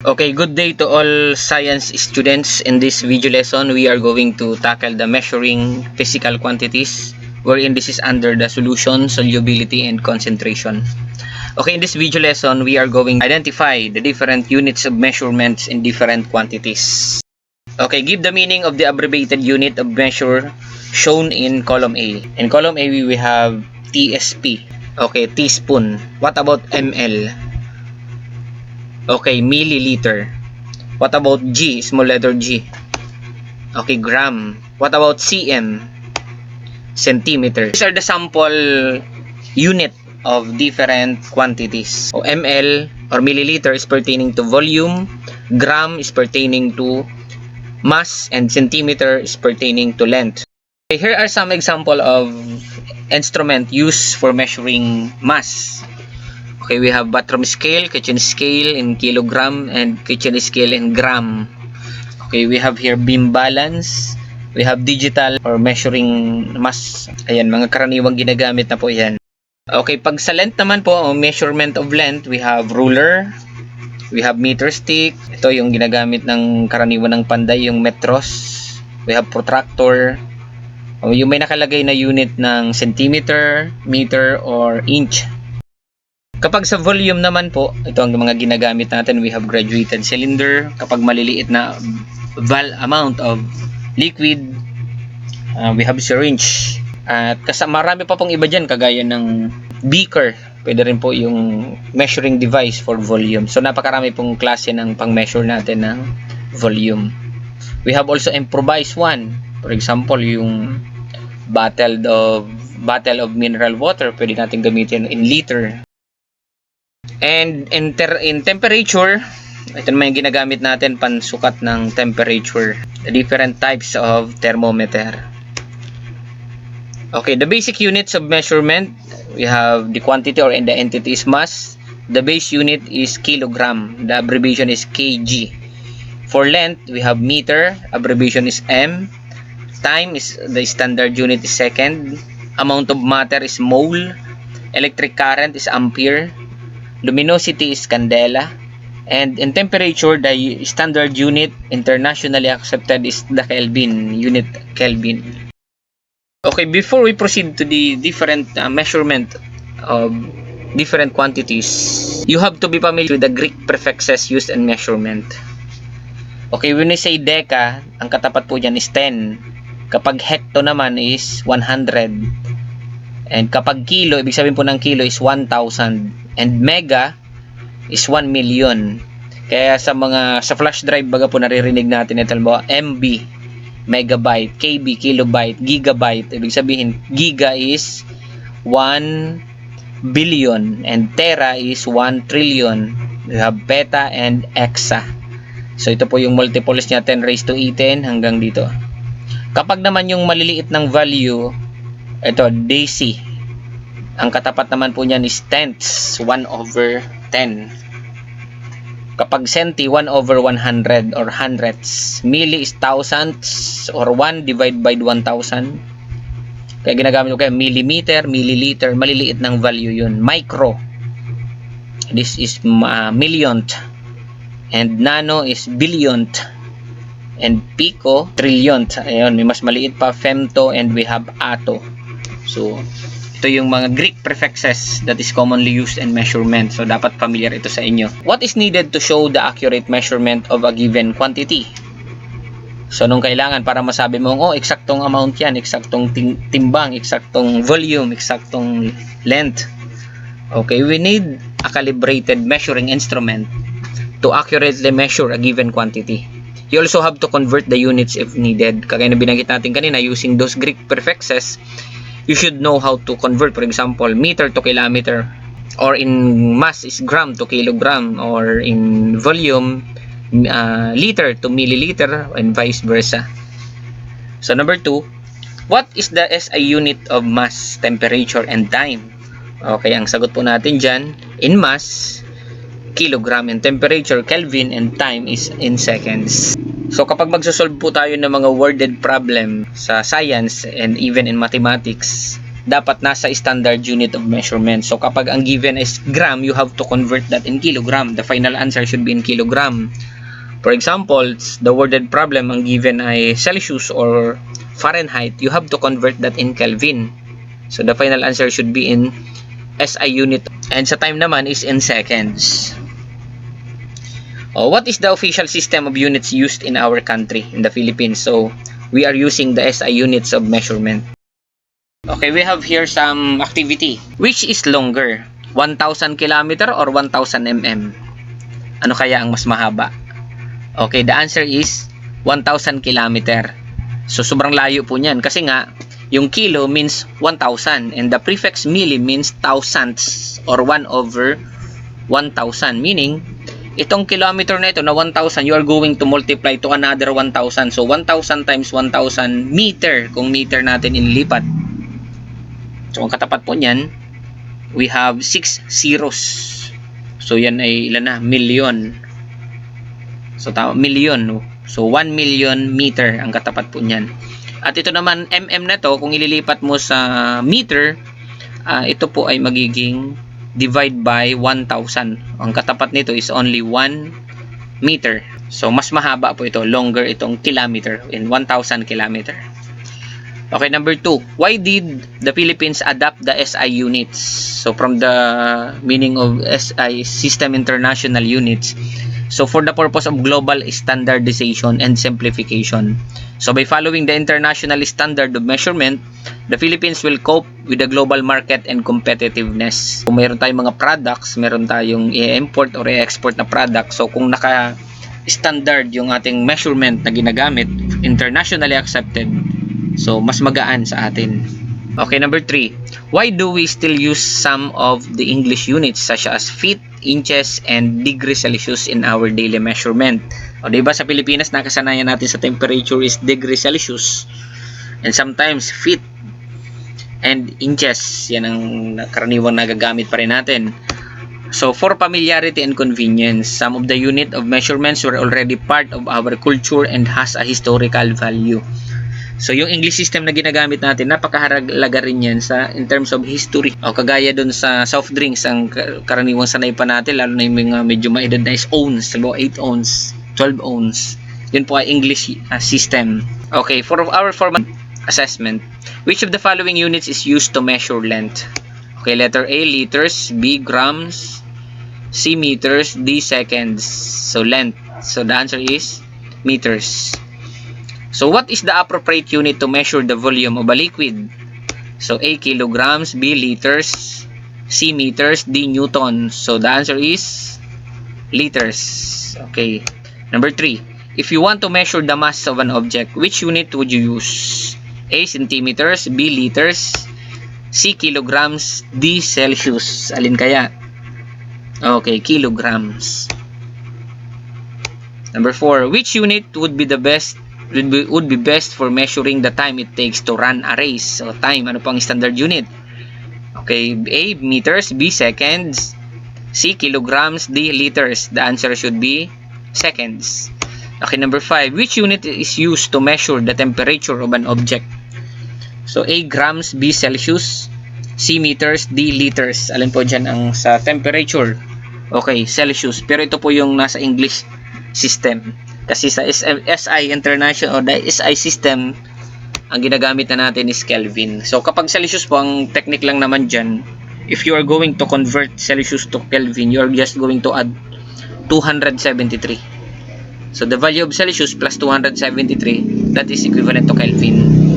Okay, good day to all science students. In this video lesson, we are going to tackle the measuring physical quantities, wherein this is under the solution, solubility, and concentration. Okay, in this video lesson, we are going to identify the different units of measurements in different quantities. Okay, give the meaning of the abbreviated unit of measure shown in column A. In column A, we have TSP. Okay, teaspoon. What about ml? Okay, milliliter. What about G? Small letter G. Okay, gram. What about cm? Centimeter. These are the sample unit of different quantities. So, ml or milliliter is pertaining to volume, gram is pertaining to mass, and centimeter is pertaining to length. Okay, here are some example of instrument used for measuring mass. Okay, we have bathroom scale, kitchen scale in kilogram, and kitchen scale in gram. Okay, we have here beam balance. We have digital for measuring mass. Ayan, mga karaniwang ginagamit na po yan. Okay, pag sa length naman po, measurement of length, we have ruler, we have meter stick. Ito yung ginagamit ng karaniwan ng panday, yung metros. We have protractor. Yung may nakalagay na unit ng centimeter, meter, or inch. Kapag sa volume naman po, ito ang mga ginagamit natin. We have graduated cylinder. Kapag maliliit na amount of liquid, we have syringe. At marami pa pong iba dyan, kagaya ng beaker. Pwede rin po yung measuring device for volume. So napakarami pong klase ng pang-measure natin ng volume. We have also improvised one. For example, yung bottle of mineral water, pwede natin gamitin in liter. And in temperature, ito naman yung ginagamit natin pansukat ng temperature. The different types of thermometer. Okay, the basic units of measurement, we have the quantity or the entity is mass. The base unit is kilogram. The abbreviation is kg. For length, we have meter. Abbreviation is m. Time is the standard unit is second. Amount of matter is mole. Electric current is ampere. Luminosity is candela, and in temperature, the standard unit internationally accepted is the Kelvin, unit Kelvin. Okay, before we proceed to the different measurement of different quantities, you have to be familiar with the Greek prefixes used in measurement. Okay, when we say deca, ang katapat po dyan is 10. Kapag hecto naman is 100. And kapag kilo, ibig sabihin po ng kilo is 1,000. And mega is 1 million. Kaya sa flash drive baga po naririnig natin ito ba MB, megabyte, KB, kilobyte, gigabyte. Ibig sabihin giga is 1 billion and tera is 1 trillion. We have peta and exa. So ito po yung multiples niya, 10 raised to 18 hanggang dito. Kapag naman yung maliliit ng value, ito deci. Ang katapat naman po niyan is tenths, 1 over 10. Kapag centi, 1 over 100 or hundredths. Milli is thousandths or 1 divided by 1,000. Kaya ginagamit ko kaya millimeter, milliliter, maliliit ng value yun. Micro, this is millionth. And nano is billionth. And pico, trillionth. Ayun, may mas maliit pa, femto, and we have atto. So, ito yung mga Greek prefixes that is commonly used in measurement. So, dapat familiar ito sa inyo. What is needed to show the accurate measurement of a given quantity? So, nung kailangan para masabi mo, oh, eksaktong amount yan, eksaktong timbang, eksaktong volume, eksaktong length. Okay, we need a calibrated measuring instrument to accurately measure a given quantity. You also have to convert the units if needed. Kagaya na binanggit natin kanina, using those Greek prefixes, you should know how to convert. For example, meter to kilometer, or in mass is gram to kilogram, or in volume, liter to milliliter, and vice versa. So number 2, what is the SI unit of mass, temperature, and time? Okay, ang sagot po natin dyan, in mass, kilogram, and temperature, Kelvin, and time is in seconds. So kapag magsosolve po tayo ng mga worded problem sa science and even in mathematics, dapat nasa standard unit of measurement. So kapag ang given is gram, you have to convert that in kilogram. The final answer should be in kilogram. For example, the worded problem, ang given ay Celsius or Fahrenheit, you have to convert that in Kelvin. So the final answer should be in SI unit. And sa time naman is in seconds. What is the official system of units used in our country, in the Philippines? So we are using the SI units of measurement. Okay, we have here some activity. Which is longer? 1,000 km or 1,000 mm? Ano kaya ang mas mahaba? Okay, the answer is 1,000 km. So, sobrang layo po niyan. Kasi nga, yung kilo means 1,000. And the prefix milli means thousandths or 1/1000. Meaning, itong kilometer na ito na 1,000, you are going to multiply to another 1,000. So, 1,000 times 1,000 meter. Kung meter natin inilipat. So, ang katapat po niyan, we have 6 zeros. So, yan ay ilan na? Million. So, million. No? So, 1 million meter ang katapat po niyan. At ito naman, mm na to, kung ililipat mo sa meter, ito po ay magiging divide by 1,000. Ang katapat nito is only 1 meter. So, mas mahaba po ito. Longer itong kilometer in 1,000 kilometer. Okay, number 2. Why did the Philippines adopt the SI units? So, from the meaning of SI, System International Units. So, for the purpose of global standardization and simplification. So, by following the international standard of measurement, the Philippines will cope with the global market and competitiveness. Kung mayroon tayong mga products, mayroon tayong i-import or i-export na products. So, kung naka-standard yung ating measurement na ginagamit, internationally accepted, so, mas magaan sa atin. Okay, number 3. Why do we still use some of the English units such as feet, inches, and degree Celsius in our daily measurement? O, diba sa Pilipinas, nakasanayan natin sa temperature is degree Celsius. And sometimes feet and inches. Yan ang karaniwang nagagamit pa rin natin. So, for familiarity and convenience, some of the unit of measurements were already part of our culture and has a historical value. So, yung English system na ginagamit natin, napakahalaga rin yan in terms of history. O, kagaya dun sa soft drinks, ang karaniwang sanay pa natin, lalo na yung mga medyo maedad na is ounce, 8 ounce, 12 ounce. Yun po ay English system. Okay, for our formal assessment, which of the following units is used to measure length? Okay, letter A, liters, B, grams, C, meters, D, seconds. So, length. So, the answer is meters. So, what is the appropriate unit to measure the volume of a liquid? So, A, kilograms, B, liters, C, meters, D, newtons. So, the answer is liters. Okay. Number 3. If you want to measure the mass of an object, which unit would you use? A, centimeters, B, liters, C, kilograms, D, Celsius. Alin kaya? Okay, kilograms. Number 4. Which unit would be best for measuring the time it takes to run a race? So, time, ano po ang standard unit? Okay, A, meters, B, seconds, C, kilograms, D, liters. The answer should be seconds. Okay, number 5. Which unit is used to measure the temperature of an object? So, A, grams, B, Celsius, C, meters, D, liters. Alin po dyan ang sa temperature? Okay, Celsius. Pero ito po yung nasa English system. Kasi sa SI International o the SI system, ang ginagamit na natin is Kelvin. So, kapag Celsius po, ang technique lang naman dyan, if you are going to convert Celsius to Kelvin, you are just going to add 273. So, the value of Celsius plus 273, that is equivalent to Kelvin.